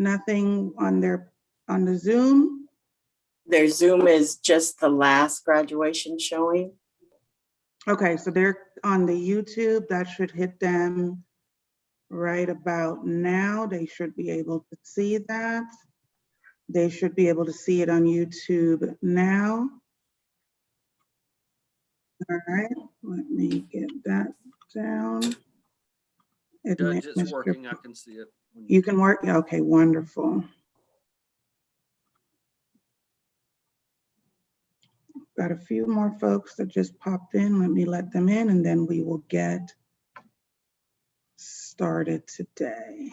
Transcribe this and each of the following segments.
Nothing on the Zoom? Their Zoom is just the last graduation showing. Okay, so they're on the YouTube. That should hit them right about now. They should be able to see that. They should be able to see it on YouTube now. All right, let me get that down. Judge, it's working. I can see it. You can work? Yeah, okay, wonderful. Got a few more folks that just popped in. Let me let them in and then we will get started today.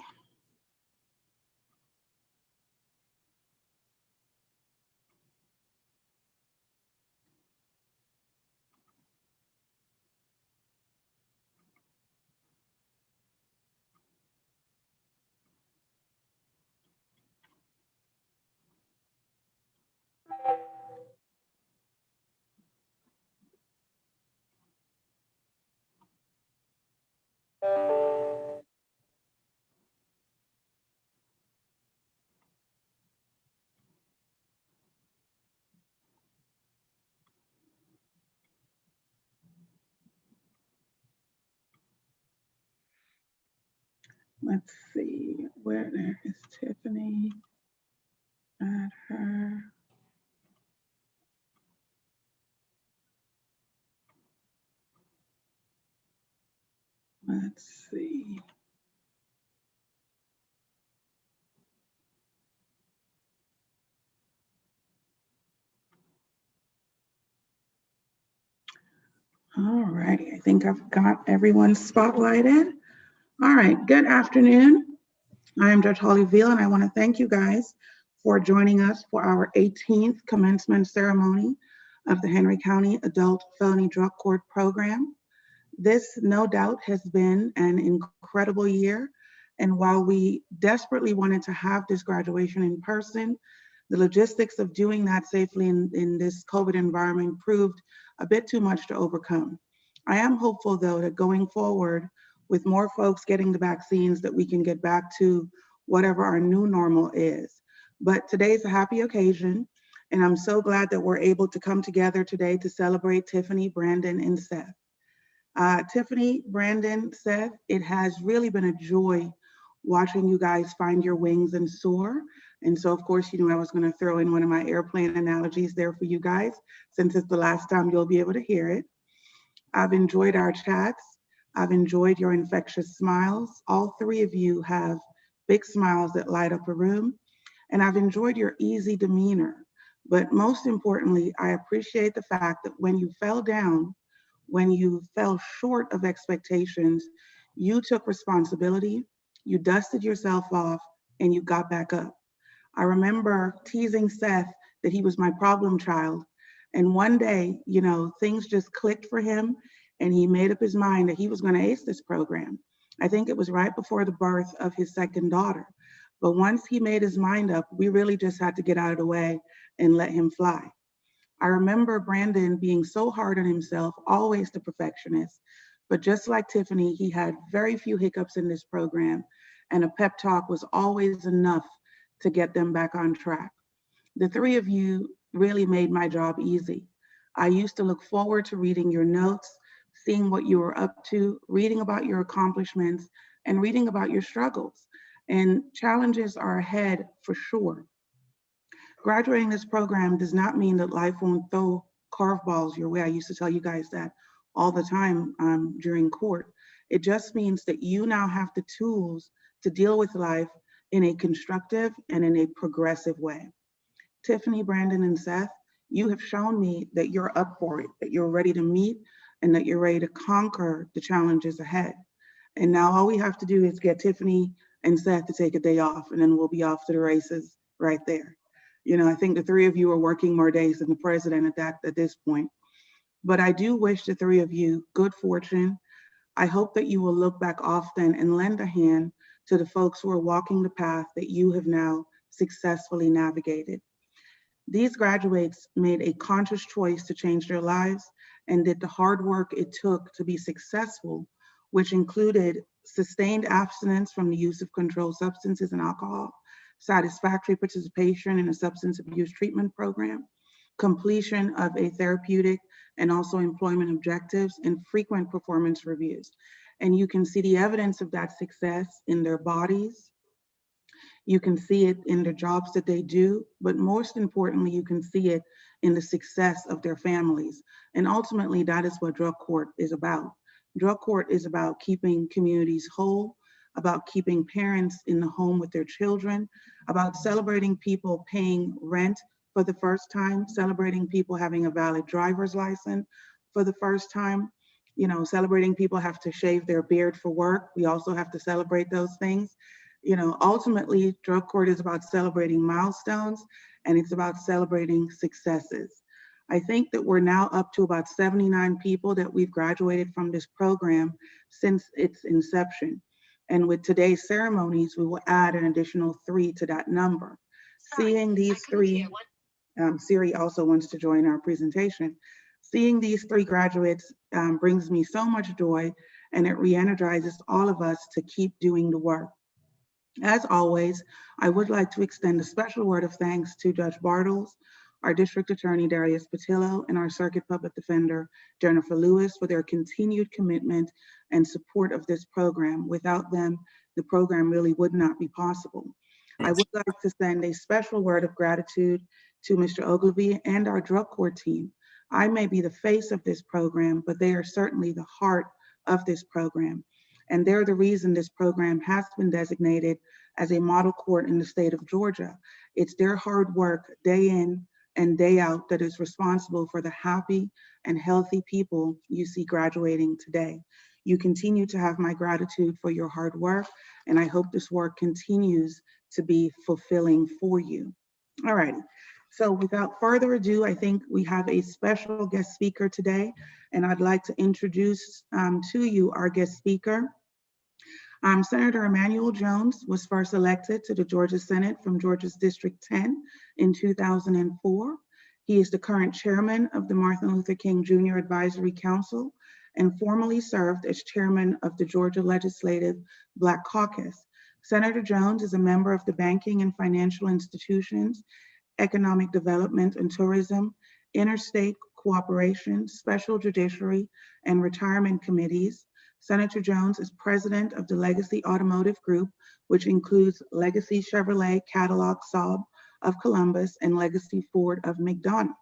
Let's see, where there is Tiffany? Add her. Let's see. All righty, I think I've got everyone spotlighted. All right, good afternoon. I am Judge Holly Veal, and I want to thank you guys for joining us for our 18th commencement ceremony of the Henry County Adult Felony Drug Court Program. This, no doubt, has been an incredible year, and while we desperately wanted to have this graduation in person, the logistics of doing that safely in this COVID environment proved a bit too much to overcome. I am hopeful, though, that going forward, with more folks getting the vaccines, that we can get back to whatever our new normal is. But today's a happy occasion, and I'm so glad that we're able to come together today to celebrate Tiffany, Brandon, and Seth. Tiffany, Brandon, Seth, it has really been a joy watching you guys find your wings and soar. And so, of course, you know, I was going to throw in one of my airplane analogies there for you guys, since it's the last time you'll be able to hear it. I've enjoyed our chats. I've enjoyed your infectious smiles. All three of you have big smiles that light up a room. And I've enjoyed your easy demeanor. But most importantly, I appreciate the fact that when you fell down, when you fell short of expectations, you took responsibility, you dusted yourself off, and you got back up. I remember teasing Seth that he was my problem child. And one day, you know, things just clicked for him and he made up his mind that he was going to ace this program. I think it was right before the birth of his second daughter. But once he made his mind up, we really just had to get out of the way and let him fly. I remember Brandon being so hard on himself, always the perfectionist. But just like Tiffany, he had very few hiccups in this program, and a pep talk was always enough to get them back on track. The three of you really made my job easy. I used to look forward to reading your notes, seeing what you were up to, reading about your accomplishments, and reading about your struggles. And challenges are ahead for sure. Graduating this program does not mean that life won't throw curveballs your way. I used to tell you guys that all the time during court. It just means that you now have the tools to deal with life in a constructive and in a progressive way. Tiffany, Brandon, and Seth, you have shown me that you're up for it, that you're ready to meet, and that you're ready to conquer the challenges ahead. And now all we have to do is get Tiffany and Seth to take a day off, and then we'll be off to the races right there. You know, I think the three of you are working more days than the president at this point. But I do wish the three of you good fortune. I hope that you will look back often and lend a hand to the folks who are walking the path that you have now successfully navigated. These graduates made a conscious choice to change their lives and did the hard work it took to be successful, which included sustained abstinence from the use of controlled substances and alcohol, satisfactory participation in a substance abuse treatment program, completion of a therapeutic and also employment objectives, and frequent performance reviews. And you can see the evidence of that success in their bodies. You can see it in the jobs that they do, but most importantly, you can see it in the success of their families. And ultimately, that is what drug court is about. Drug court is about keeping communities whole, about keeping parents in the home with their children, about celebrating people paying rent for the first time, celebrating people having a valid driver's license for the first time, you know, celebrating people have to shave their beard for work. We also have to celebrate those things. You know, ultimately, drug court is about celebrating milestones, and it's about celebrating successes. I think that we're now up to about 79 people that we've graduated from this program since its inception. And with today's ceremonies, we will add an additional 3 to that number. Seeing these 3, Siri also wants to join our presentation. Seeing these 3 graduates brings me so much joy, and it re-energizes all of us to keep doing the work. As always, I would like to extend a special word of thanks to Judge Bartles, our District Attorney Darius Patillo, and our Circuit Public Defender Jennifer Lewis for their continued commitment and support of this program. Without them, the program really would not be possible. I would like to send a special word of gratitude to Mr. Ogilvy and our drug court team. I may be the face of this program, but they are certainly the heart of this program. And they're the reason this program has been designated as a model court in the state of Georgia. It's their hard work day in and day out that is responsible for the happy and healthy people you see graduating today. You continue to have my gratitude for your hard work, and I hope this work continues to be fulfilling for you. All righty. So without further ado, I think we have a special guest speaker today, and I'd like to introduce to you our guest speaker. Senator Emmanuel Jones was first elected to the Georgia Senate from Georgia's District 10 in 2004. He is the current chairman of the Martin Luther King Jr. Advisory Council and formerly served as chairman of the Georgia Legislative Black Caucus. Senator Jones is a member of the Banking and Financial Institutions, Economic Development and Tourism, Interstate Cooperation, Special Judiciary, and Retirement Committees. Senator Jones is president of the Legacy Automotive Group, which includes Legacy Chevrolet Cadillac Saab of Columbus and Legacy Ford of McDonough.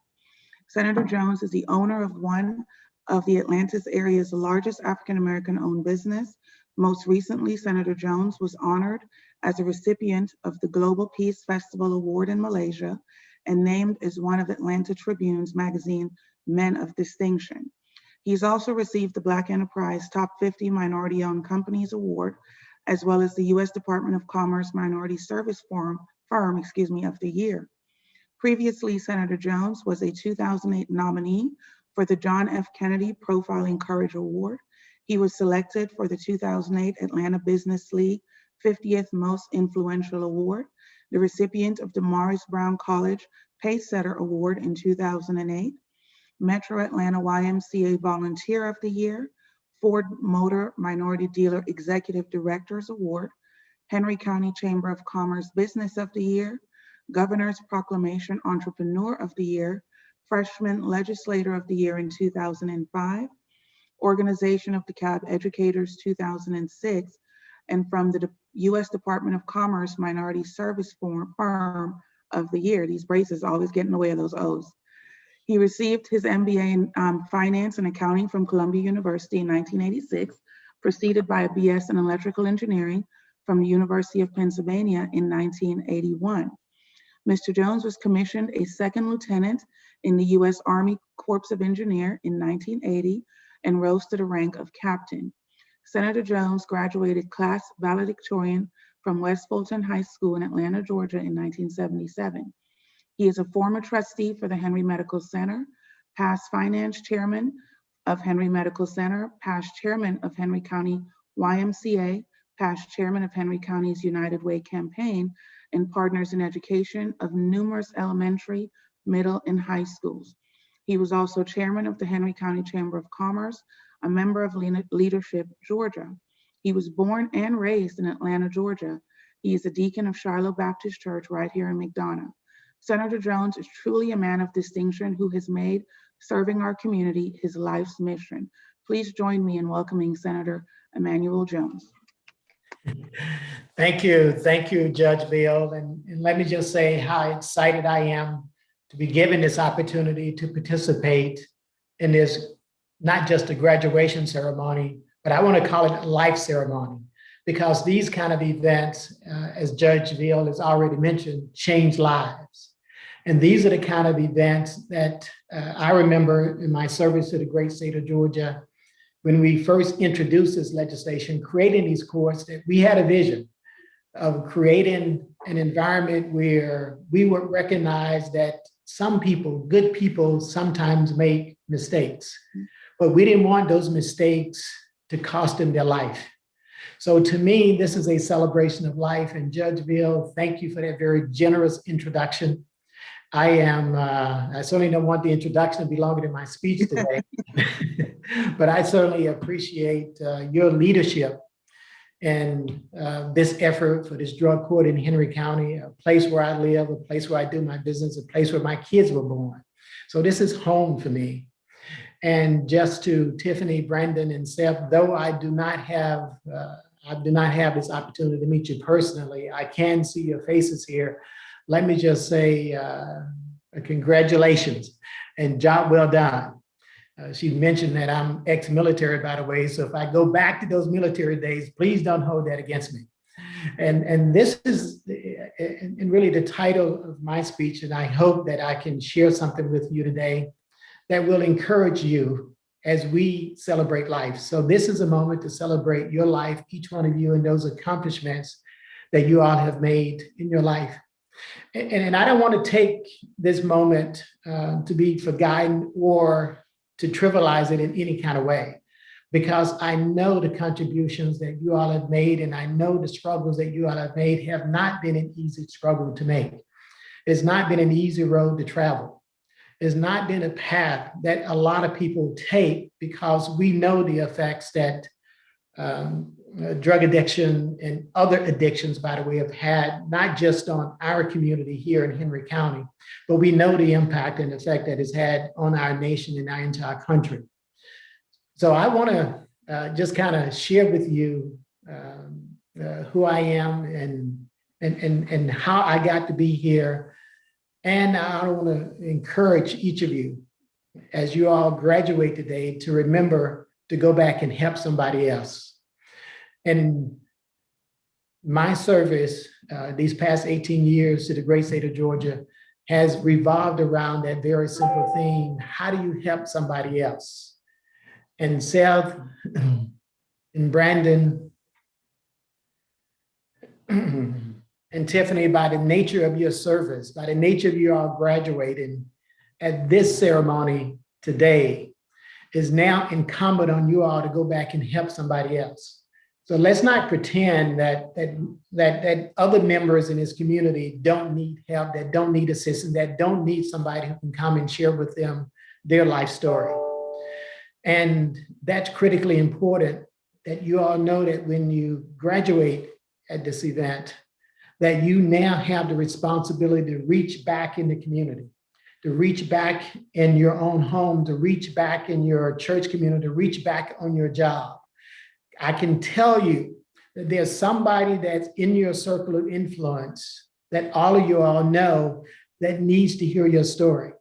Senator Jones is the owner of one of the Atlantis area's largest African-American owned business. Most recently, Senator Jones was honored as a recipient of the Global Peace Festival Award in Malaysia and named as one of Atlanta Tribune's magazine Men of Distinction. He's also received the Black Enterprise Top 50 Minority-Owned Companies Award, as well as the U.S. Department of Commerce Minority Service Firm of the Year. Previously, Senator Jones was a 2008 nominee for the John F. Kennedy Profiling Courage Award. He was selected for the 2008 Atlanta Business League 50th Most Influential Award, the recipient of the Morris Brown College Pacesetter Award in 2008, Metro Atlanta YMCA Volunteer of the Year, Ford Motor Minority Dealer Executive Directors Award, Henry County Chamber of Commerce Business of the Year, Governor's Proclamation Entrepreneur of the Year, Freshman Legislator of the Year in 2005, Organization of DeKalb Educators 2006, and from the U.S. Department of Commerce Minority Service Firm of the Year. These braces always get in the way of those O's. He received his MBA in Finance and Accounting from Columbia University in 1986, preceded by a BS in Electrical Engineering from the University of Pennsylvania in 1981. Mr. Jones was commissioned a second lieutenant in the U.S. Army Corps of Engineers in 1980 and rose to the rank of captain. Senator Jones graduated class valedictorian from West Fulton High School in Atlanta, Georgia in 1977. He is a former trustee for the Henry Medical Center, past finance chairman of Henry Medical Center, past chairman of Henry County YMCA, past chairman of Henry County's United Way campaign, and partners in education of numerous elementary, middle, and high schools. He was also chairman of the Henry County Chamber of Commerce, a member of Leadership Georgia. He was born and raised in Atlanta, Georgia. He is a deacon of Shiloh Baptist Church right here in McDonough. Senator Jones is truly a man of distinction who has made serving our community his life's mission. Please join me in welcoming Senator Emmanuel Jones. Thank you. Thank you, Judge Veal. And let me just say how excited I am to be given this opportunity to participate in this, not just a graduation ceremony, but I want to call it a life ceremony, because these kind of events, as Judge Veal has already mentioned, change lives. And these are the kind of events that I remember in my service to the great state of Georgia, when we first introduced this legislation, creating these courts, that we had a vision of creating an environment where we would recognize that some people, good people, sometimes make mistakes, but we didn't want those mistakes to cost them their life. So to me, this is a celebration of life. And Judge Veal, thank you for that very generous introduction. I certainly don't want the introduction to be longer than my speech today, but I certainly appreciate your leadership and this effort for this drug court in Henry County, a place where I live, a place where I do my business, a place where my kids were born. So this is home for me. And just to Tiffany, Brandon, and Seth, though I do not have this opportunity to meet you personally, I can see your faces here. Let me just say congratulations and job well done. She mentioned that I'm ex-military, by the way, so if I go back to those military days, please don't hold that against me. And this is and really the title of my speech, and I hope that I can share something with you today that will encourage you as we celebrate life. So this is a moment to celebrate your life, each one of you, and those accomplishments that you all have made in your life. And I don't want to take this moment to be forgotten or to trivialize it in any kind of way, because I know the contributions that you all have made, and I know the struggles that you all have made have not been an easy struggle to make. It's not been an easy road to travel. It's not been a path that a lot of people take, because we know the effects that drug addiction and other addictions, by the way, have had, not just on our community here in Henry County, but we know the impact and effect that it's had on our nation and our entire country. So I want to just kind of share with you who I am and how I got to be here. And I want to encourage each of you, as you all graduate today, to remember to go back and help somebody else. And my service these past 18 years to the great state of Georgia has revolved around that very simple theme: how do you help somebody else? And Seth and Brandon and Tiffany, by the nature of your service, by the nature of you all graduating at this ceremony today, is now incumbent on you all to go back and help somebody else. So let's not pretend that other members in this community don't need help, that don't need assistance, that don't need somebody who can come and share with them their life story. And that's critically important, that you all know that when you graduate at this event, that you now have the responsibility to reach back in the community, to reach back in your own home, to reach back in your church community, to reach back on your job. I can tell you that there's somebody that's in your circle of influence that all of you all know that needs to hear your story.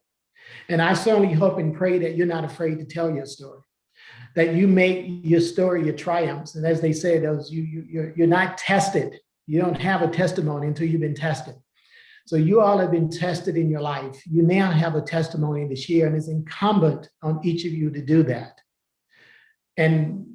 And I certainly hope and pray that you're not afraid to tell your story, that you make your story your triumphs. And as they say, you're not tested. You don't have a testimony until you've been tested. So you all have been tested in your life. You now have a testimony to share, and it's incumbent on each of you to do that. And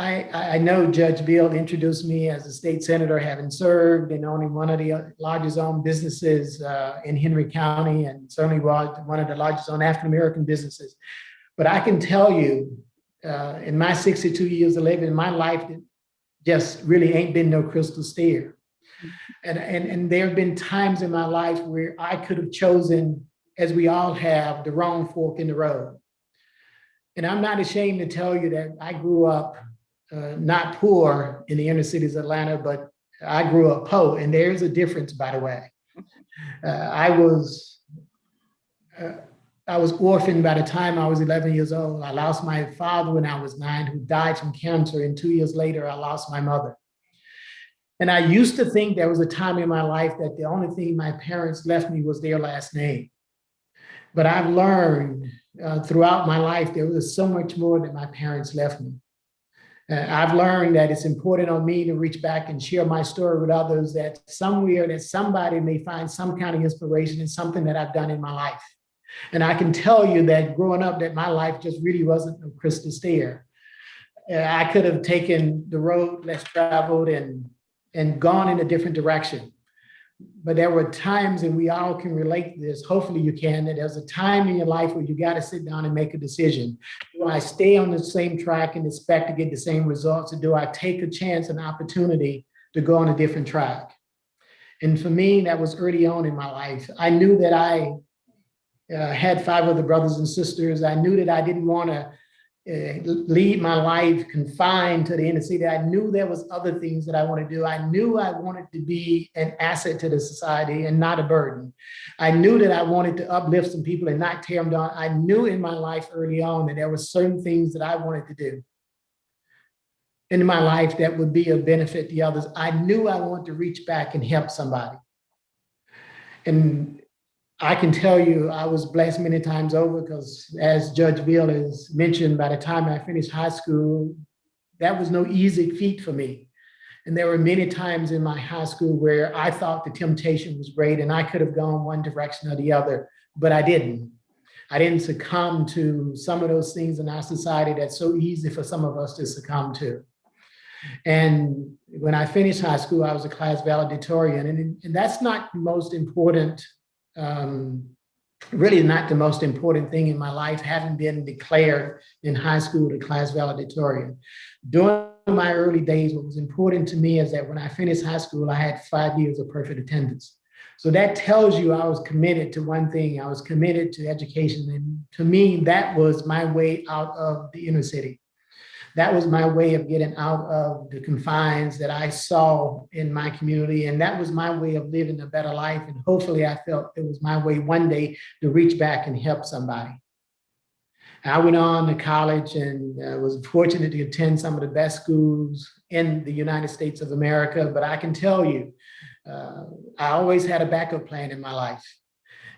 I know Judge Veal introduced me as a state senator, having served in owning one of the largest owned businesses in Henry County, and certainly was one of the largest owned African-American businesses. But I can tell you, in my 62 years of living, my life just really ain't been no crystal stair. And there have been times in my life where I could have chosen, as we all have, the wrong fork in the road. And I'm not ashamed to tell you that I grew up not poor in the inner cities of Atlanta, but I grew up poor, and there's a difference, by the way. I was orphaned by the time I was 11 years old. I lost my father when I was 9, who died from cancer, and 2 years later, I lost my mother. And I used to think there was a time in my life that the only thing my parents left me was their last name. But I've learned throughout my life, there was so much more that my parents left me. I've learned that it's important on me to reach back and share my story with others, that somewhere that somebody may find some kind of inspiration in something that I've done in my life. And I can tell you that growing up, that my life just really wasn't a crystal stair. I could have taken the road less traveled and gone in a different direction. But there were times, and we all can relate to this, hopefully you can, that there's a time in your life where you got to sit down and make a decision. Do I stay on the same track and expect to get the same results, or do I take a chance, an opportunity to go on a different track? And for me, that was early on in my life. I knew that I had 5 other brothers and sisters. I knew that I didn't want to lead my life confined to the inner city. I knew there was other things that I wanted to do. I knew I wanted to be an asset to the society and not a burden. I knew that I wanted to uplift some people and not tear them down. I knew in my life early on that there were certain things that I wanted to do in my life that would be of benefit to others. I knew I wanted to reach back and help somebody. And I can tell you, I was blessed many times over, because as Judge Veal has mentioned, by the time I finished high school, that was no easy feat for me. And there were many times in my high school where I thought the temptation was great and I could have gone one direction or the other, but I didn't. I didn't succumb to some of those things in our society that's so easy for some of us to succumb to. And when I finished high school, I was a class valedictorian, and that's not the most important, really not the most important thing in my life, having been declared in high school the class valedictorian. During my early days, what was important to me is that when I finished high school, I had 5 years of perfect attendance. So that tells you I was committed to one thing. I was committed to education. And to me, that was my way out of the inner city. That was my way of getting out of the confines that I saw in my community. And that was my way of living a better life. And hopefully I felt it was my way one day to reach back and help somebody. I went on to college and was fortunate to attend some of the best schools in the United States of America. But I can tell you, I always had a backup plan in my life.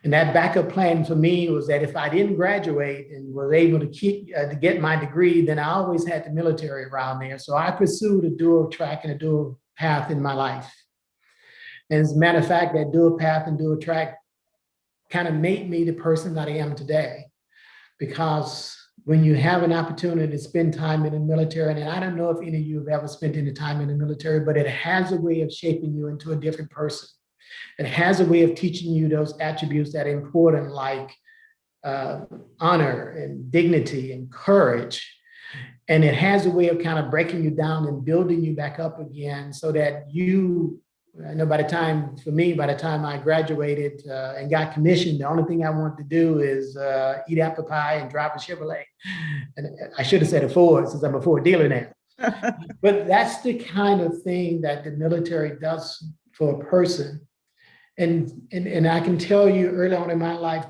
And that backup plan for me was that if I didn't graduate and was able to to get my degree, then I always had the military around there. So I pursued a dual track and a dual path in my life. And as a matter of fact, that dual path and dual track kind of made me the person that I am today. Because when you have an opportunity to spend time in the military, and I don't know if any of you have ever spent any time in the military, but it has a way of shaping you into a different person. It has a way of teaching you those attributes that are important, like honor and dignity and courage. And it has a way of kind of breaking you down and building you back up again, so that I know by the time I graduated and got commissioned, the only thing I wanted to do is eat apple pie and drive a Chevrolet. And I should have said a Ford, since I'm a Ford dealer now. But that's the kind of thing that the military does for a person. And I can tell you early on in my life,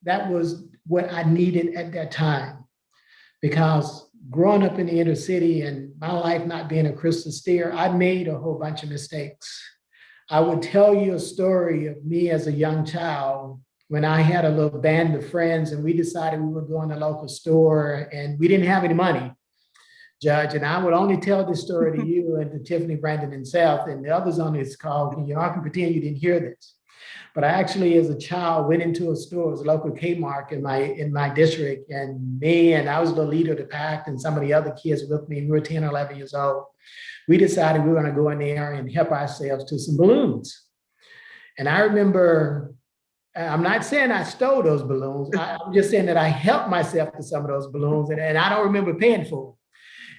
that was what I needed at that time. Because growing up in the inner city and my life not being a crystal stair, I made a whole bunch of mistakes. I would tell you a story of me as a young child when I had a little band of friends and we decided we would go in the local store, and we didn't have any money, Judge. And I would only tell this story to you and to Tiffany, Brandon, and Seth, and the others on this call. You all can pretend you didn't hear this. But I actually, as a child, went into a store, it was a local Kmart in my district, and I was the leader of the pack, and some of the other kids with me, we were 10 or 11 years old. We decided we were going to go in there and help ourselves to some balloons. And I remember, I'm not saying I stole those balloons. I'm just saying that I helped myself to some of those balloons, and I don't remember paying for them.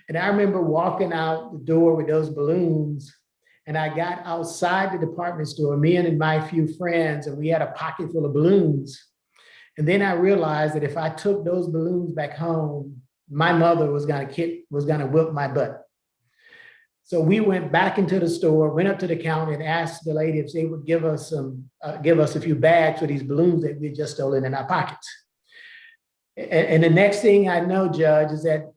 And I remember walking out the door with those balloons, and I got outside the department store, me and my few friends, and we had a pocket full of balloons. And then I realized that if I took those balloons back home, my mother was gonna whip my butt. So we went back into the store, went up to the counter and asked the lady if they would give us a few bags for these balloons that we just stolen in our pockets. And the next thing I know, Judge, is that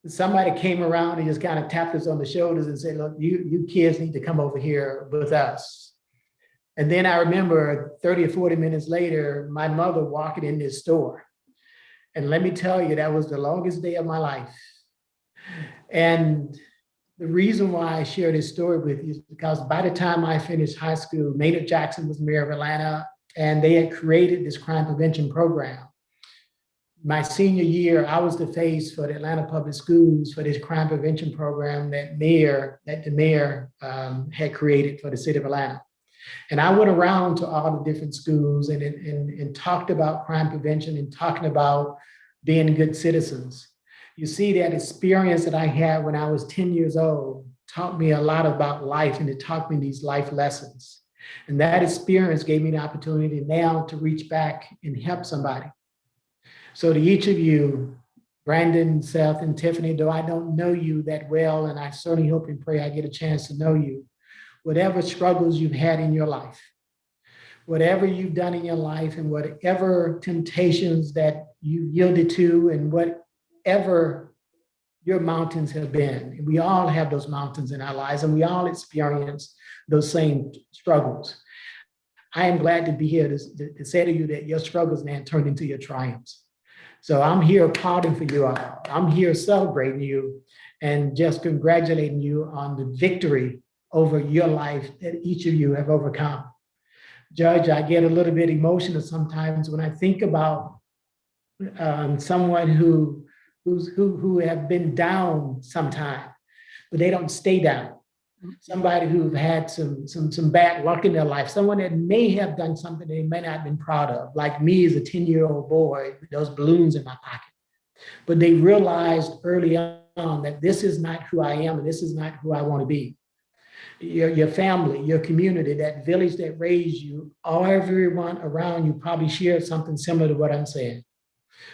somebody came around and just kind of tapped us on the shoulders and said, look, you kids need to come over here with us. And then I remember 30 or 40 minutes later, my mother walking in this store. And let me tell you, that was the longest day of my life. And the reason why I share this story with you is because by the time I finished high school, Maynard Jackson was mayor of Atlanta, and they had created this crime prevention program. My senior year, I was the face for the Atlanta Public Schools for this crime prevention program that the mayor had created for the city of Atlanta. And I went around to all the different schools and talked about crime prevention and talking about being good citizens. You see, that experience that I had when I was 10 years old taught me a lot about life, and it taught me these life lessons. And that experience gave me the opportunity now to reach back and help somebody. So to each of you, Brandon, Seth, and Tiffany, though I don't know you that well, and I certainly hope and pray I get a chance to know you, whatever struggles you've had in your life, whatever you've done in your life, and whatever temptations that you yielded to, and whatever your mountains have been, and we all have those mountains in our lives, and we all experience those same struggles. I am glad to be here to say to you that your struggles now turned into your triumphs. So I'm here applauding for you all. I'm here celebrating you and just congratulating you on the victory over your life that each of you have overcome. Judge, I get a little bit emotional sometimes when I think about someone who have been down sometime, but they don't stay down. Somebody who've had some bad luck in their life, someone that may have done something they may not have been proud of, like me as a 10-year-old boy with those balloons in my pocket. But they realized early on that this is not who I am and this is not who I want to be. Your family, your community, that village that raised you, everyone around you probably shared something similar to what I'm saying.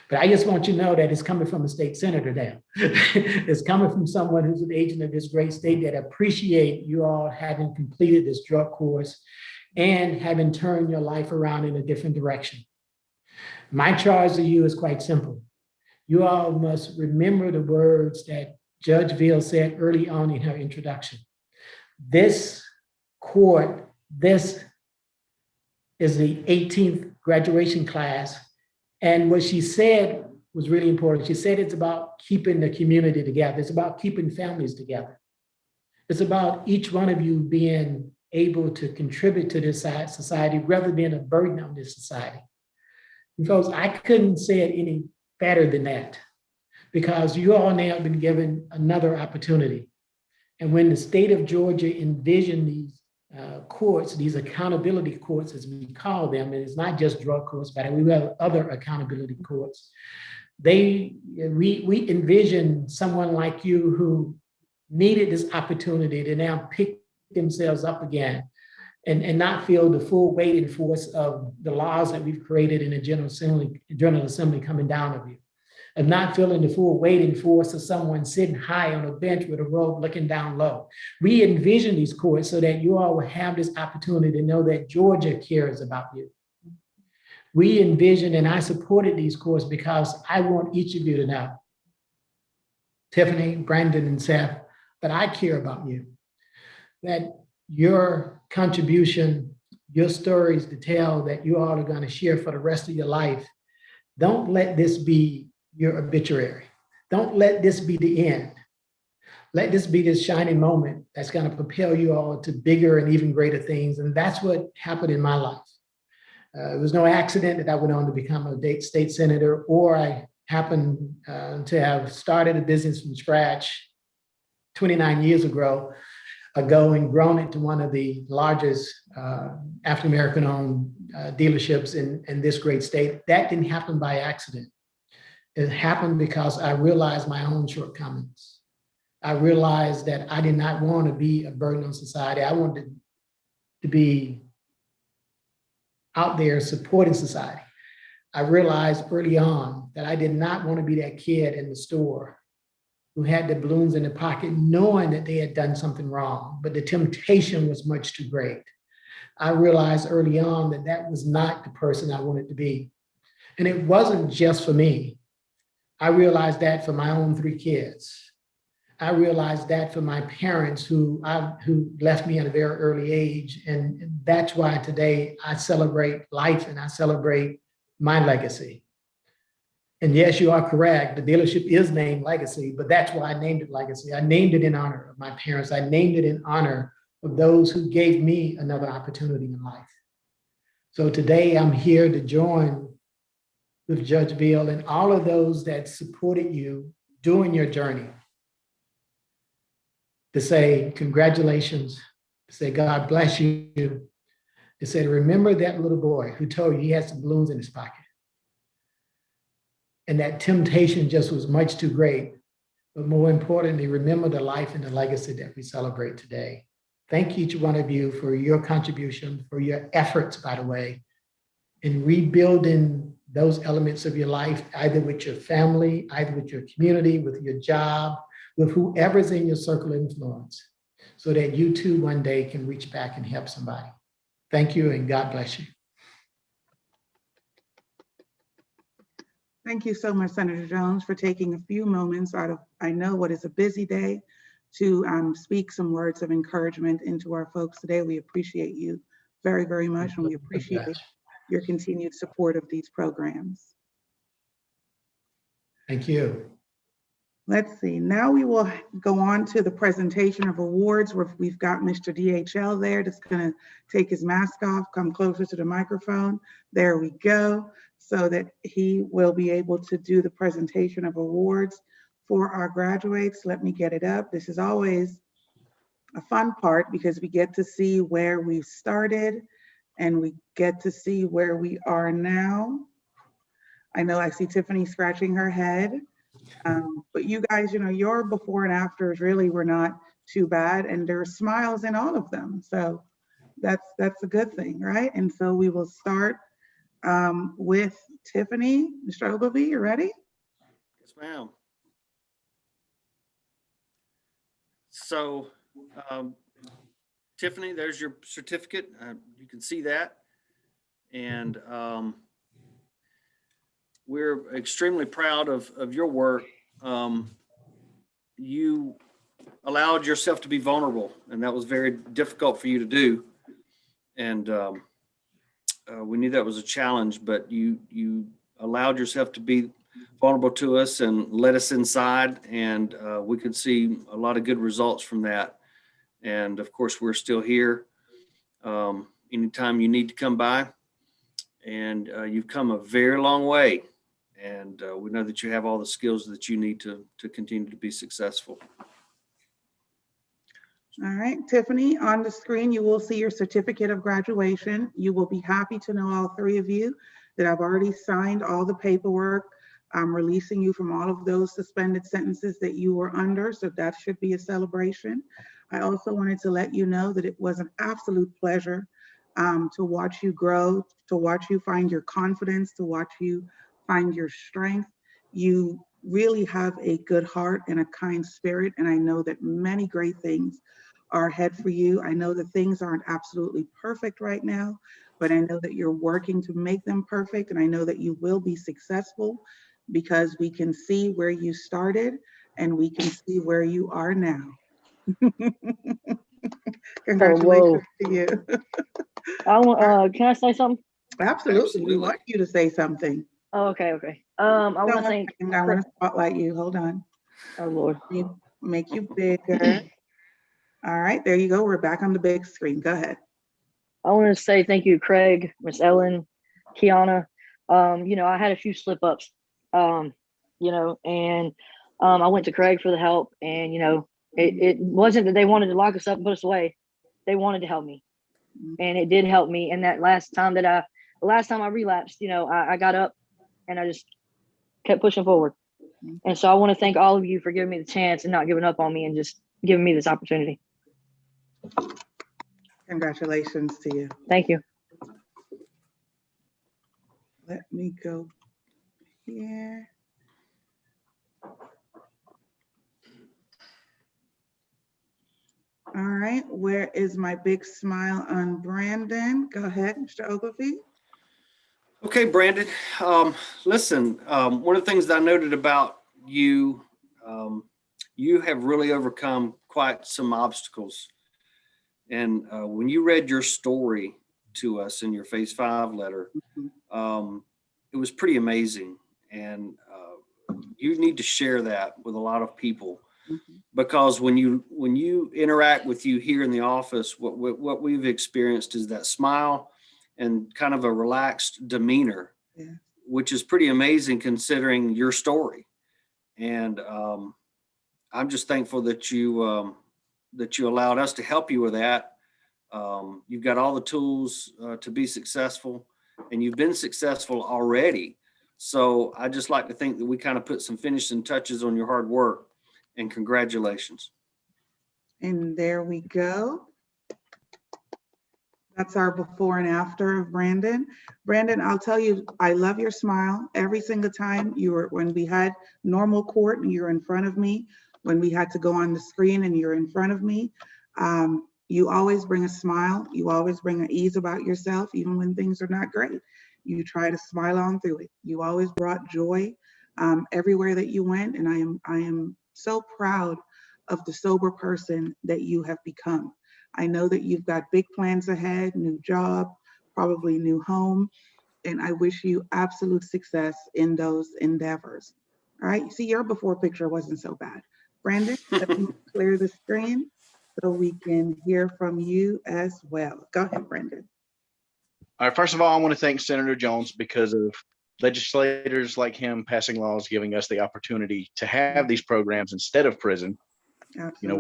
But I just want you to know that it's coming from a state senator now. It's coming from someone who's an agent of this great state that appreciate you all having completed this drug course and having turned your life around in a different direction. My charge to you is quite simple. You all must remember the words that Judge Veal said early on in her introduction. This court, this is the 18th graduation class. And what she said was really important. She said it's about keeping the community together. It's about keeping families together. It's about each one of you being able to contribute to this society rather than a burden on this society. And folks, I couldn't say it any better than that, because you all now have been given another opportunity. And when the state of Georgia envisioned these courts, these accountability courts, as we call them, and it's not just drug courts, but we have other accountability courts. We envision someone like you who needed this opportunity to now pick themselves up again and not feel the full weight and force of the laws that we've created in the General Assembly coming down of you, of not feeling the full weight and force of someone sitting high on a bench with a robe looking down low. We envision these courts so that you all will have this opportunity to know that Georgia cares about you. We envision, and I supported these courts because I want each of you to know, Tiffany, Brandon, and Seth, that I care about you, that your contribution, your stories to tell that you all are going to share for the rest of your life, don't let this be your obituary. Don't let this be the end. Let this be this shining moment that's going to propel you all to bigger and even greater things. And that's what happened in my life. It was no accident that I went on to become a state senator, or I happened to have started a business from scratch 29 years ago and grown it to one of the largest African-American owned dealerships in this great state. That didn't happen by accident. It happened because I realized my own shortcomings. I realized that I did not want to be a burden on society. I wanted to be out there supporting society. I realized early on that I did not want to be that kid in the store who had the balloons in the pocket, knowing that they had done something wrong, but the temptation was much too great. I realized early on that that was not the person I wanted to be. And it wasn't just for me. I realized that for my own 3 kids. I realized that for my parents who left me at a very early age. And that's why today I celebrate life and I celebrate my legacy. And yes, you are correct. The dealership is named Legacy, but that's why I named it Legacy. I named it in honor of my parents. I named it in honor of those who gave me another opportunity in life. So today I'm here to join with Judge Veal and all of those that supported you during your journey to say congratulations, to say God bless you, to say remember that little boy who told you he had some balloons in his pocket. And that temptation just was much too great. But more importantly, remember the life and the legacy that we celebrate today. Thank each one of you for your contribution, for your efforts, by the way, in rebuilding those elements of your life, either with your family, either with your community, with your job, with whoever's in your circle of influence, so that you too one day can reach back and help somebody. Thank you and God bless you. Thank you so much, Senator Jones, for taking a few moments out of, I know what is a busy day, to speak some words of encouragement into our folks today. We appreciate you very, very much, and we appreciate your continued support of these programs. Thank you. Let's see, now we will go on to the presentation of awards where we've got Mr. DHL there that's gonna take his mask off, come closer to the microphone. There we go, so that he will be able to do the presentation of awards for our graduates. Let me get it up. This is always a fun part because we get to see where we started and we get to see where we are now. I know I see Tiffany scratching her head. But you guys, you know, your before and afters really were not too bad, and there are smiles in all of them. So that's a good thing, right? And so we will start with Tiffany. Mr. Ogilvie, you ready? Yes, ma'am. So, Tiffany, there's your certificate. You can see that. And we're extremely proud of your work. You allowed yourself to be vulnerable, and that was very difficult for you to do. And we knew that was a challenge, but you allowed yourself to be vulnerable to us and let us inside, and we could see a lot of good results from that. And of course, we're still here anytime you need to come by, and you've come a very long way. And we know that you have all the skills that you need to continue to be successful. All right, Tiffany, on the screen, you will see your certificate of graduation. You will be happy to know, all 3 of you, that I've already signed all the paperwork. I'm releasing you from all of those suspended sentences that you were under, so that should be a celebration. I also wanted to let you know that it was an absolute pleasure to watch you grow, to watch you find your confidence, to watch you find your strength. You really have a good heart and a kind spirit, and I know that many great things are ahead for you. I know that things aren't absolutely perfect right now, but I know that you're working to make them perfect, and I know that you will be successful because we can see where you started and we can see where you are now. Congratulations to you. Can I say something? Absolutely. We want you to say something. Oh, okay. I want to thank. I want to spotlight you. Hold on. Oh Lord. Make you bigger. All right, there you go. We're back on the big screen. Go ahead. I want to say thank you, Craig, Miss Ellen, Kiana. You know, I had a few slip ups. You know, and I went to Craig for the help, and you know, it wasn't that they wanted to lock us up and put us away. They wanted to help me, and it did help me. And that last time I relapsed, you know, I got up and I just kept pushing forward. And so I want to thank all of you for giving me the chance and not giving up on me and just giving me this opportunity. Congratulations to you. Thank you. Let me go here. right, where is my big smile on Brandon? Go ahead, Mr. Ogilvie. Okay, Brandon. Listen, one of the things that I noted about you, you have really overcome quite some obstacles. And when you read your story to us in your Phase 5 letter, it was pretty amazing. And you need to share that with a lot of people, because when you interact with you here in the office, what we've experienced is that smile and kind of a relaxed demeanor, which is pretty amazing considering your story. And I'm just thankful that you allowed us to help you with that. You've got all the tools to be successful, and you've been successful already. So I just like to think that we kind of put some finishing touches on your hard work, and congratulations. And there we go. That's our before and after of Brandon. Brandon, I'll tell you, I love your smile every single time when we had normal court and you're in front of me, when we had to go on the screen and you're in front of me. You always bring a smile. You always bring an ease about yourself, even when things are not great. You try to smile on through it. You always brought joy everywhere that you went. And I am so proud of the sober person that you have become. I know that you've got big plans ahead, new job, probably new home, and I wish you absolute success in those endeavors. All right, see, your before picture wasn't so bad. Brandon, let me clear the screen so we can hear from you as well. Go ahead, Brandon. All right, first of all, I want to thank Senator Jones because of legislators like him passing laws giving us the opportunity to have these programs instead of prison. Absolutely. You know,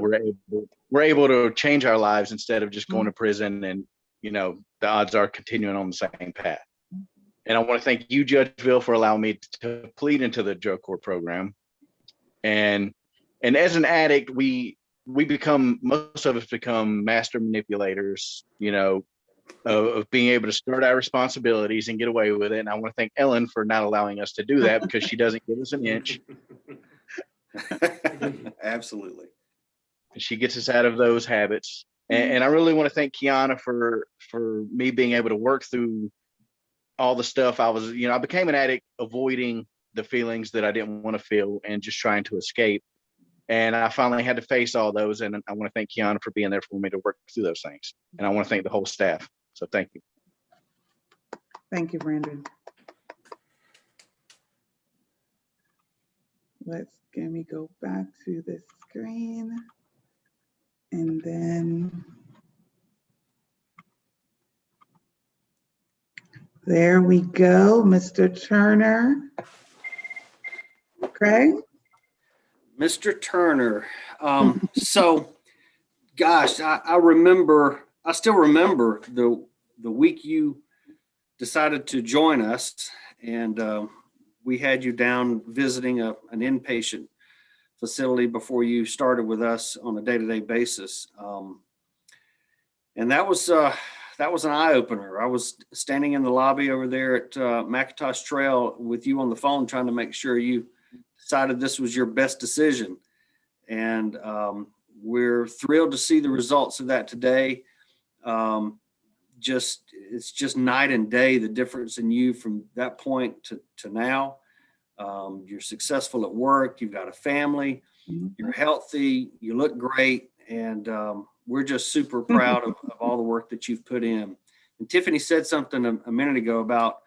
we're able to change our lives instead of just going to prison, and you know, the odds are continuing on the same path. And I want to thank you, Judge Veal, for allowing me to plead into the drug court program. And as an addict, most of us become master manipulators, you know, of being able to start our responsibilities and get away with it. And I want to thank Ellen for not allowing us to do that, because she doesn't give us an inch. Absolutely. She gets us out of those habits. And I really want to thank Kiana for me being able to work through all the stuff I became an addict, avoiding the feelings that I didn't want to feel and just trying to escape. And I finally had to face all those. And I want to thank Kiana for being there for me to work through those things. And I want to thank the whole staff. So thank you. Thank you, Brandon. Let me go back to the screen. And then there we go, Mr. Turner. Craig? Mr. Turner. So, gosh, I still remember the week you decided to join us, and we had you down visiting an inpatient facility before you started with us on a day-to-day basis. And that was an eye-opener. I was standing in the lobby over there at McIntosh Trail with you on the phone, trying to make sure you decided this was your best decision. And we're thrilled to see the results of that today. It's just night and day, the difference in you from that point to now. You're successful at work, you've got a family, you're healthy, you look great, and we're just super proud of all the work that you've put in. And Tiffany said something a minute ago about,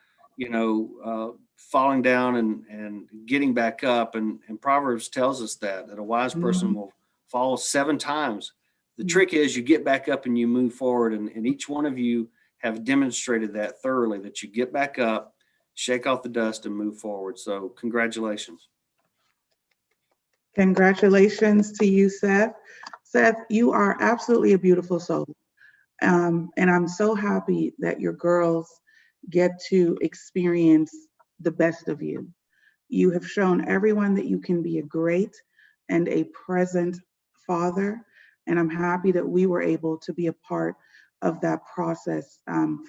falling down and getting back up. And Proverbs tells us that a wise person will fall 7 times. The trick is you get back up and you move forward. And each one of you have demonstrated that thoroughly, that you get back up, shake off the dust, and move forward. So congratulations. Congratulations to you, Seth. Seth, you are absolutely a beautiful soul. And I'm so happy that your girls get to experience the best of you. You have shown everyone that you can be a great and a present father. And I'm happy that we were able to be a part of that process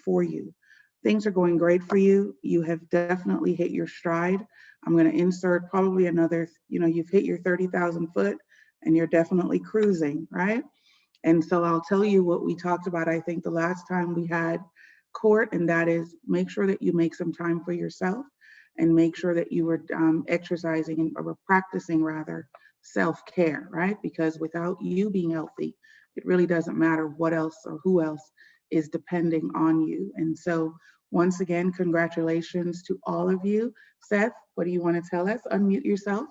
for you. Things are going great for you. You have definitely hit your stride. I'm going to insert probably another, you've hit your 30,000 foot and you're definitely cruising, right? And so I'll tell you what we talked about, I think the last time we had court, and that is make sure that you make some time for yourself and make sure that you were exercising or practicing rather self-care, right? Because without you being healthy, it really doesn't matter what else or who else is depending on you. And so once again, congratulations to all of you. Seth, what do you want to tell us? Unmute yourself.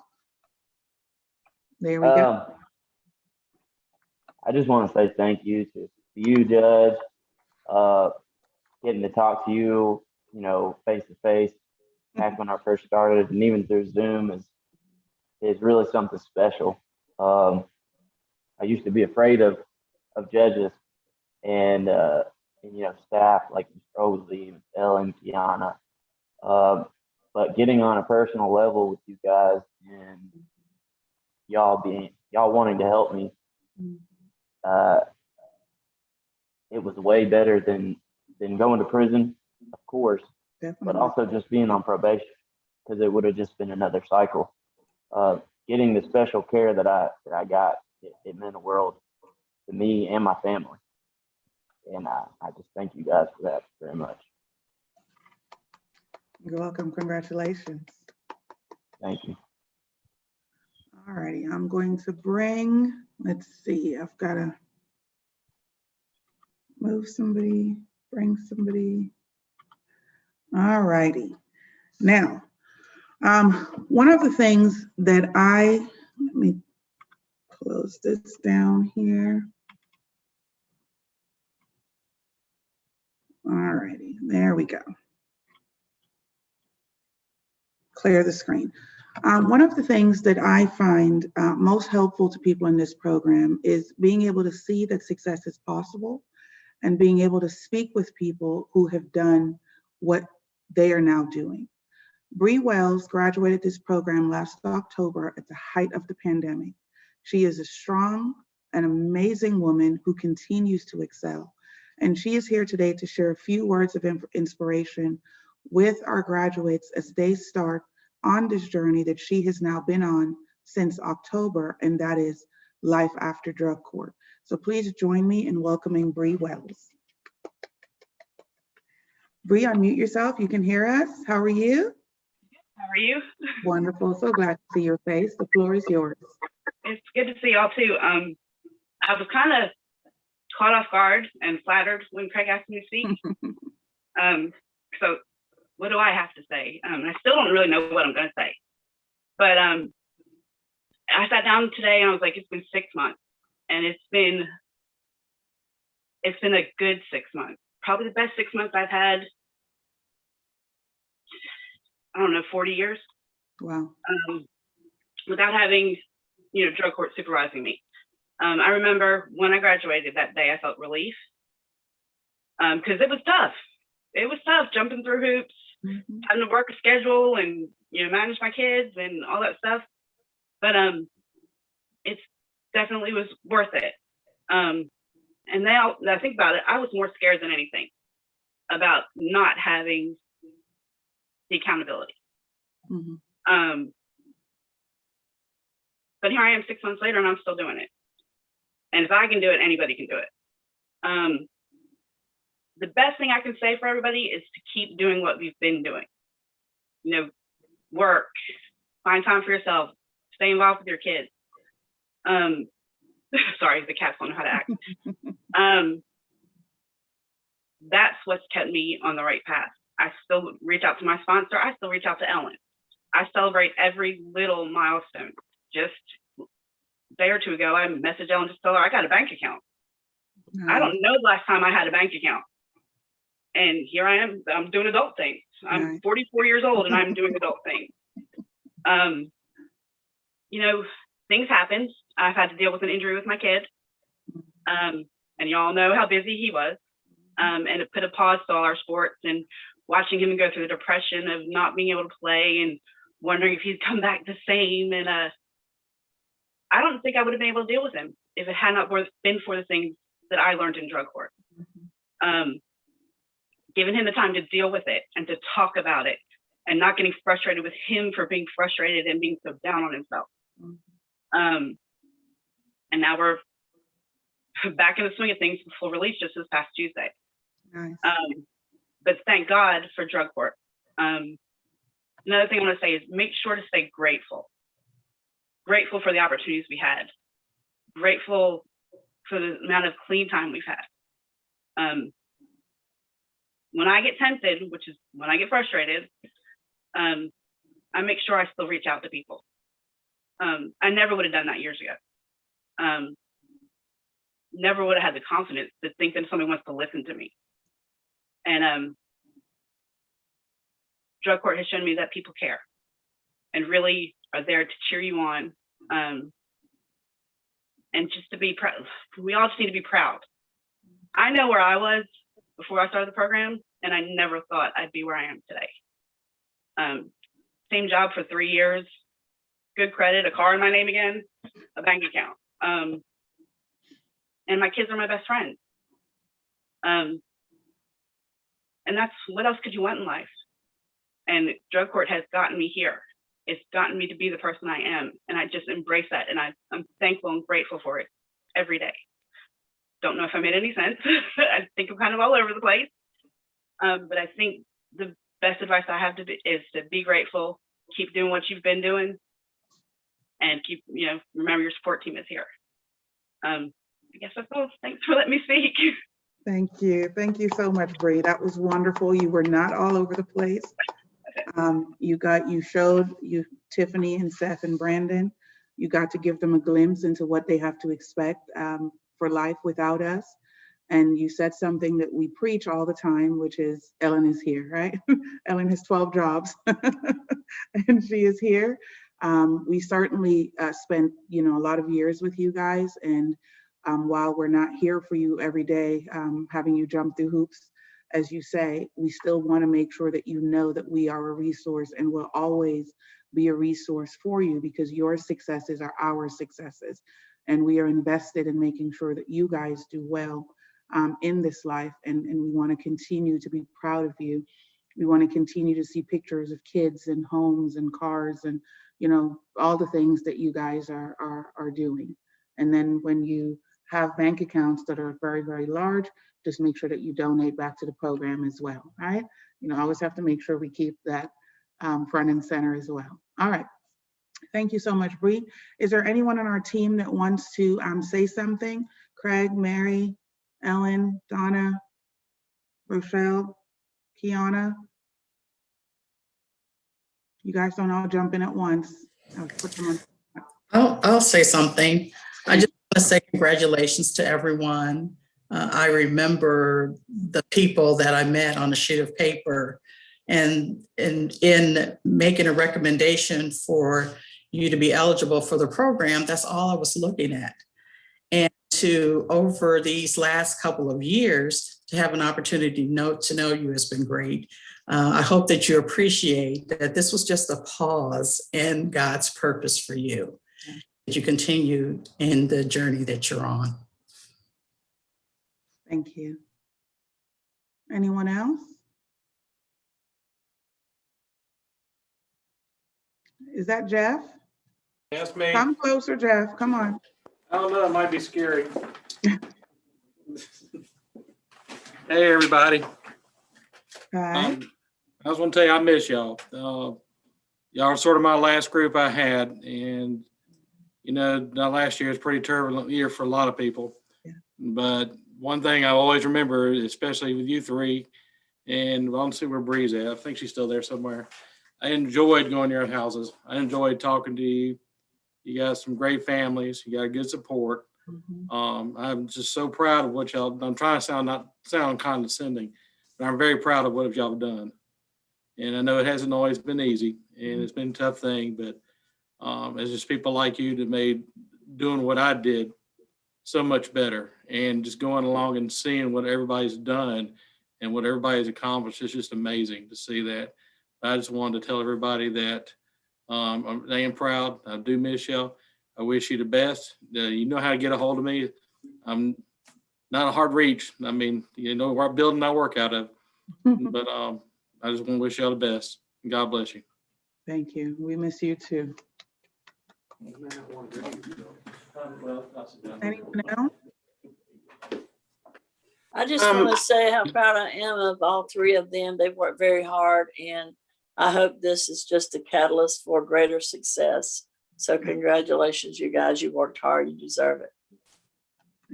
There we go. I just want to say thank you to you, Judge. Getting to talk to you, face to face, back when I first started, and even through Zoom is really something special. I used to be afraid of judges and staff like Rosie, Ellen, Kiana. But getting on a personal level with you guys and y'all wanting to help me, it was way better than going to prison, of course, Definitely. but also just being on probation, because it would have just been another cycle. Getting the special care that I got, it meant the world to me and my family. And I just thank you guys for that very much. You're welcome. Congratulations. Thank you. All righty, I'm going to bring, let's see, I've got to move somebody, bring somebody. All righty. Now, one of the things that let me close this down here. All righty, there we go. Clear the screen. One of the things that I find most helpful to people in this program is being able to see that success is possible and being able to speak with people who have done what they are now doing. Bree Wells graduated this program last October at the height of the pandemic. She is a strong and amazing woman who continues to excel. And she is here today to share a few words of inspiration with our graduates as they start on this journey that she has now been on since October, and that is life after drug court. So please join me in welcoming Bree Wells. Bree, unmute yourself. You can hear us. How are you? How are you? Wonderful. So glad to see your face. The floor is yours. It's good to see y'all too. I was kind of caught off guard and flattered when Craig asked me to speak. So what do I have to say? I still don't really know what I'm going to say. But I sat down today and I was like, it's been 6 months. And it's been a good 6 months. Probably the best 6 months I've had, I don't know, 40 years. Wow. Without having, drug court supervising me. I remember when I graduated that day, I felt relief because it was tough. It was tough jumping through hoops, having to work a schedule and, manage my kids and all that stuff. But it definitely was worth it. And now that I think about it, I was more scared than anything about not having the accountability. But here I am 6 months later and I'm still doing it. And if I can do it, anybody can do it. The best thing I can say for everybody is to keep doing what we've been doing. Work, find time for yourself, stay involved with your kids. Sorry, the cats don't know how to act. That's what's kept me on the right path. I still reach out to my sponsor. I still reach out to Ellen. I celebrate every little milestone. Just a day or two ago, I messaged Ellen to tell her I got a bank account. I don't know the last time I had a bank account. And here I am, I'm doing adult things. I'm 44 years old and I'm doing adult things. Things happen. I've had to deal with an injury with my kid. And y'all know how busy he was. And it put a pause to all our sports and watching him go through the depression of not being able to play and wondering if he'd come back the same. And I don't think I would have been able to deal with him if it had not been for the things that I learned in drug court. Giving him the time to deal with it and to talk about it and not getting frustrated with him for being frustrated and being so down on himself. And now we're back in the swing of things before release just this past Tuesday. Nice. But thank God for drug court. Another thing I want to say is make sure to stay grateful. Grateful for the opportunities we had. Grateful for the amount of clean time we've had. When I get tempted, which is when I get frustrated, I make sure I still reach out to people. I never would have done that years ago. Never would have had the confidence to think that somebody wants to listen to me. And drug court has shown me that people care and really are there to cheer you on. And just to be proud. We all just need to be proud. I know where I was before I started the program, and I never thought I'd be where I am today. Same job for 3 years, good credit, a car in my name again, a bank account. And my kids are my best friends. And that's, what else could you want in life? And drug court has gotten me here. It's gotten me to be the person I am. And I just embrace that. And I'm thankful and grateful for it every day. Don't know if I made any sense. I think I'm kind of all over the place. But I think the best advice I have is to be grateful, keep doing what you've been doing, and keep, remember your support team is here. I guess that's all. Thanks for letting me speak. Thank you. Thank you so much, Bree. That was wonderful. You were not all over the place. You showed Tiffany and Seth and Brandon, you got to give them a glimpse into what they have to expect for life without us. And you said something that we preach all the time, which is Ellen is here, right? Ellen has 12 jobs and she is here. We certainly spent, a lot of years with you guys. And while we're not here for you every day, having you jump through hoops, as you say, we still want to make sure that you know that we are a resource and will always be a resource for you, because your successes are our successes. And we are invested in making sure that you guys do well in this life. And we want to continue to be proud of you. We want to continue to see pictures of kids and homes and cars and, all the things that you guys are doing. And then when you have bank accounts that are very, very large, just make sure that you donate back to the program as well, right? Always have to make sure we keep that front and center as well. All right. Thank you so much, Bree. Is there anyone on our team that wants to say something? Craig, Mary, Ellen, Donna, Rochelle, Kiana? You guys don't all jump in at once. I'll put them on. I'll say something. I just want to say congratulations to everyone. I remember the people that I met on a sheet of paper, and in making a recommendation for you to be eligible for the program, that's all I was looking at. And over these last couple of years, to have an opportunity to know you has been great. I hope that you appreciate that this was just a pause in God's purpose for you, that you continue in the journey that you're on. Thank you. Anyone else? Is that Jeff? That's me. Come closer, Jeff. Come on. I don't know, it might be scary. Hey, everybody. Hi. I was going to tell you, I miss y'all. Y'all are sort of my last group I had. And, last year was a pretty turbulent year for a lot of people. Yeah. But one thing I always remember, especially with you three, and I don't see where Bree's at. I think she's still there somewhere. I enjoyed going to your houses. I enjoyed talking to you. You got some great families. You got good support. Mm-hmm. I'm just so proud of what y'all. I'm trying to not sound condescending, but I'm very proud of what y'all have done. And I know it hasn't always been easy, and it's been a tough thing. But it's just people like you that made doing what I did so much better, and just going along and seeing what everybody's done and what everybody's accomplished. It's just amazing to see that. I just wanted to tell everybody that I am proud. I do miss y'all. I wish you the best. You know how to get a hold of me. I'm not a hard reach. I mean, our building I work out of. But I just want to wish y'all the best. God bless you. Thank you. We miss you too. Anyone else? I just want to say how proud I am of all three of them. They've worked very hard, and I hope this is just a catalyst for greater success. So congratulations, you guys. You worked hard. You deserve it.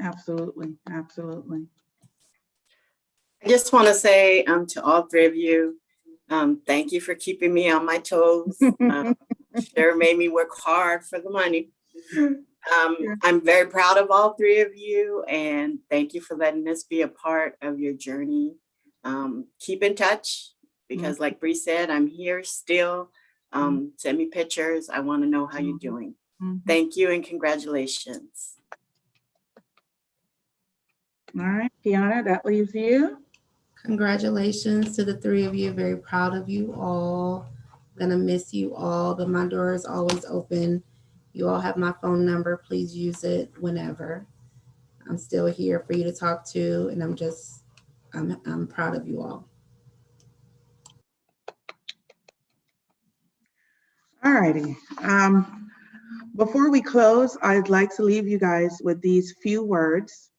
Absolutely, absolutely. I just want to say to all three of you, thank you for keeping me on my toes. Sure made me work hard for the money. I'm very proud of all three of you, and thank you for letting us be a part of your journey. Keep in touch, because like Bree said, I'm here still. Send me pictures. I want to know how you're doing. Thank you and congratulations. All right, Kiana, that leaves you. Congratulations to the three of you. Very proud of you all. Gonna miss you all, but my door is always open. You all have my phone number. Please use it whenever. I'm still here for you to talk to, and I'm proud of you all. All righty. Before we close, I'd like to leave you guys with these few words.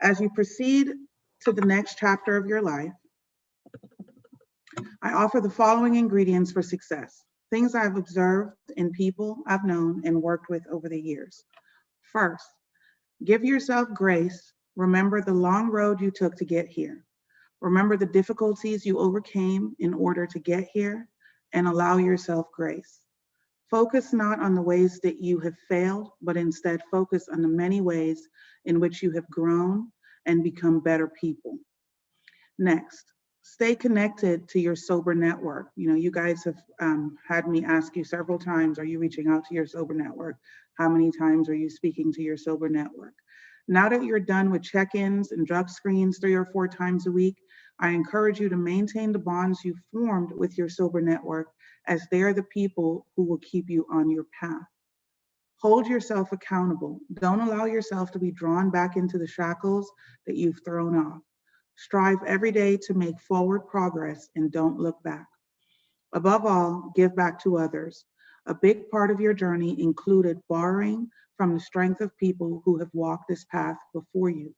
As you proceed to the next chapter of your life, I offer the following ingredients for success, things I've observed in people I've known and worked with over the years. First, give yourself grace. Remember the long road you took to get here. Remember the difficulties you overcame in order to get here, and allow yourself grace. Focus not on the ways that you have failed, but instead focus on the many ways in which you have grown and become better people. Next, stay connected to your sober network. You know, you guys have had me ask you several times, are you reaching out to your sober network? How many times are you speaking to your sober network? Now that you're done with check-ins and drug screens 3 or 4 times a week, I encourage you to maintain the bonds you formed with your sober network, as they're the people who will keep you on your path. Hold yourself accountable. Don't allow yourself to be drawn back into the shackles that you've thrown off. Strive every day to make forward progress and don't look back. Above all, give back to others. A big part of your journey included borrowing from the strength of people who have walked this path before you.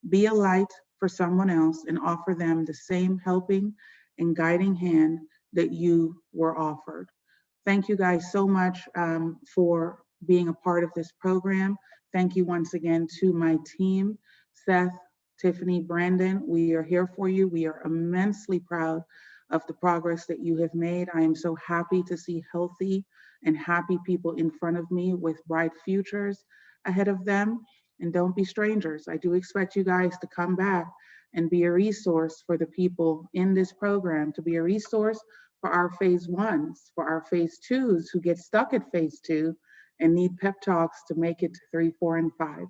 Be a light for someone else and offer them the same helping and guiding hand that you were offered. Thank you guys so much for being a part of this program. Thank you once again to my team, Seth, Tiffany, Brandon. We are here for you. We are immensely proud of the progress that you have made. I am so happy to see healthy and happy people in front of me with bright futures ahead of them. And don't be strangers. I do expect you guys to come back and be a resource for the people in this program, to be a resource for our phase 1s, for our phase 2s who get stuck at phase 2 and need pep talks to make it to 3, 4, and 5.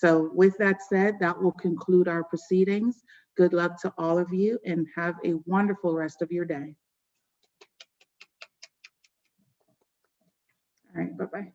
So with that said, that will conclude our proceedings. Good luck to all of you and have a wonderful rest of your day. All right, bye-bye.